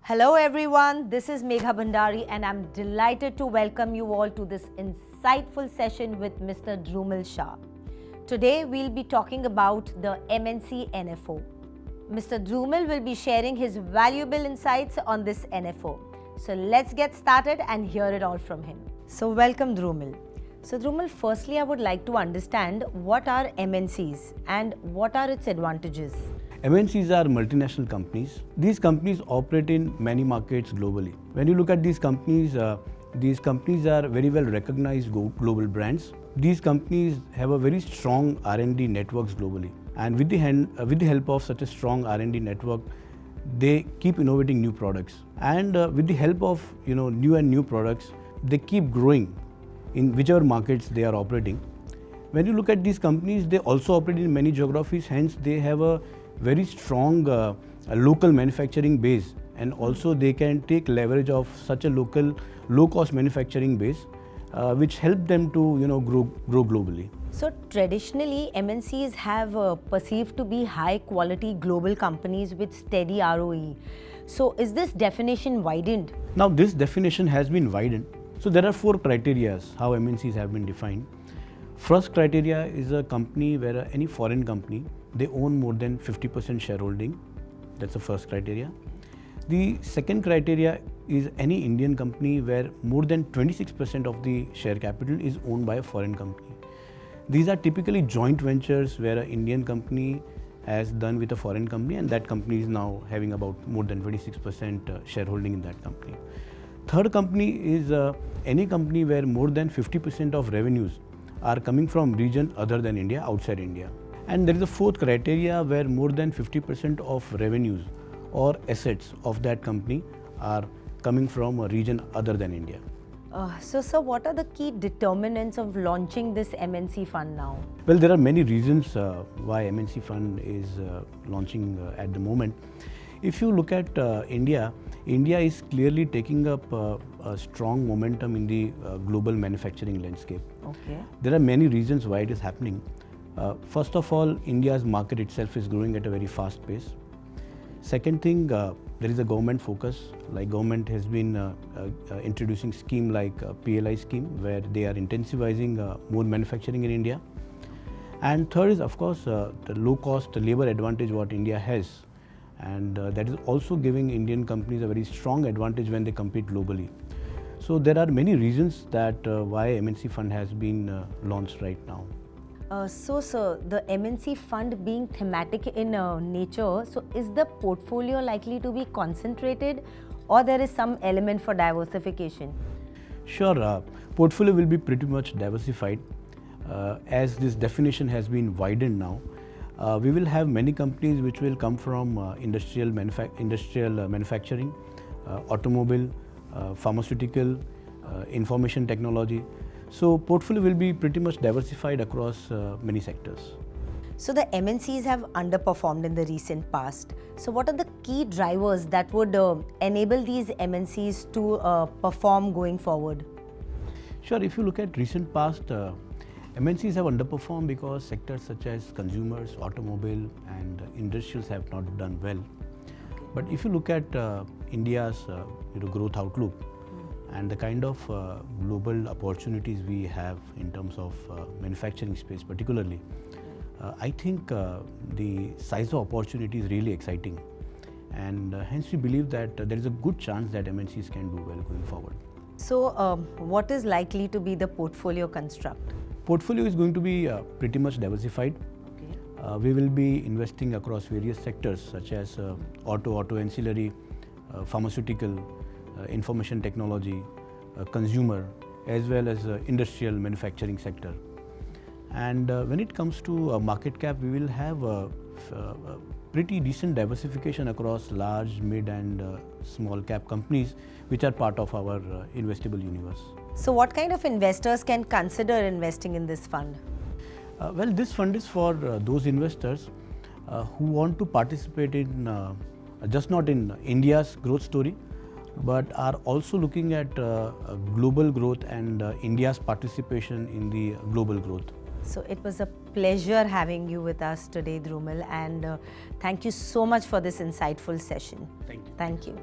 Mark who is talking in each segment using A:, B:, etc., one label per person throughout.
A: Hello everyone, this is Megha Bhandari and I'm delighted to welcome you all to this insightful session with Mr. Dhrumil Shah. Today we'll be talking about the MNC NFO. Mr. Dhrumil will be sharing his valuable insights on this NFO. So let's get started and hear it all from him. So welcome Dhrumil. So Dhrumil, firstly I would like to understand what are MNCs and what are its advantages?
B: MNCs are multinational companies. These companies operate in many markets globally. When you look at these companies are very well recognized global brands. These companies have a very strong R&D networks globally. And with the help of such a strong R&D network, they keep innovating new products. And with the help of new products, they keep growing in whichever markets they are operating. When you look at these companies, they also operate in many geographies. Hence, they have a very strong local manufacturing base, and also they can take leverage of such a local low-cost manufacturing base, which help them to grow globally.
A: So traditionally, MNCs have perceived to be high-quality global companies with steady ROE. So is this definition widened?
B: Now this definition has been widened. So there are 4 criteria how MNCs have been defined. First criteria is a company where any foreign company, they own more than 50% shareholding. That's the first criteria. The second criteria is any Indian company where more than 26% of the share capital is owned by a foreign company. These are typically joint ventures where an Indian company has done with a foreign company, and that company is now having about more than 26% shareholding in that company. Third company is any company where more than 50% of revenues are coming from region other than India, outside India. And there is a fourth criteria where more than 50% of revenues or assets of that company are coming from a region other than India.
A: So sir, what are the key determinants of launching this MNC fund now?
B: Well, there are many reasons why MNC fund is launching at the moment. If you look at India is clearly taking up a strong momentum in the global manufacturing landscape.
A: Okay.
B: There are many reasons why it is happening. First of all, India's market itself is growing at a very fast pace. Second thing, there is a government focus. Like government has been introducing scheme like PLI scheme, where they are intensifying more manufacturing in India. And third is, of course, the low-cost labor advantage what India has. And that is also giving Indian companies a very strong advantage when they compete globally. So there are many reasons that why MNC fund has been launched right now.
A: So sir, the MNC fund being thematic in nature, so is the portfolio likely to be concentrated or there is some element for diversification?
B: Sure, portfolio will be pretty much diversified as this definition has been widened now. We will have many companies which will come from industrial manufacturing, automobile, pharmaceutical, information technology. So portfolio will be pretty much diversified across many sectors.
A: So the MNCs have underperformed in the recent past. So what are the key drivers that would enable these MNCs to perform going forward?
B: Sure, if you look at recent past, MNCs have underperformed because sectors such as consumers, automobile and industrials have not done well. But if you look at India's growth outlook and the kind of global opportunities we have in terms of manufacturing space particularly, I think the size of opportunity is really exciting, and hence we believe that there is a good chance that MNCs can do well going forward.
A: So what is likely to be the portfolio construct?
B: Portfolio is going to be pretty much diversified.
A: Okay.
B: We will be investing across various sectors such as auto ancillary, pharmaceutical, information technology, consumer, as well as industrial manufacturing sector. And when it comes to market cap, we will have a pretty decent diversification across large, mid and small cap companies which are part of our investable universe.
A: So what kind of investors can consider investing in this fund?
B: Well, this fund is for those investors who want to participate in just not in India's growth story, but are also looking at global growth and India's participation in the global growth.
A: So it was a pleasure having you with us today, Dhrumil, and thank you so much for this insightful session.
B: Thank you.
A: Thank you.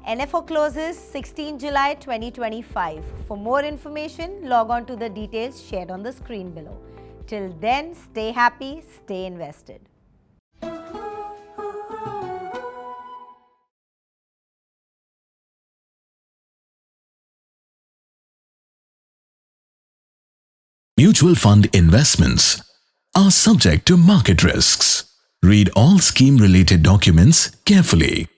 A: NFO closes 16 July 2025. For more information, log on to the details shared on the screen below. Till then, stay happy, stay invested.
C: Mutual fund investments are subject to market risks. Read all scheme-related documents carefully.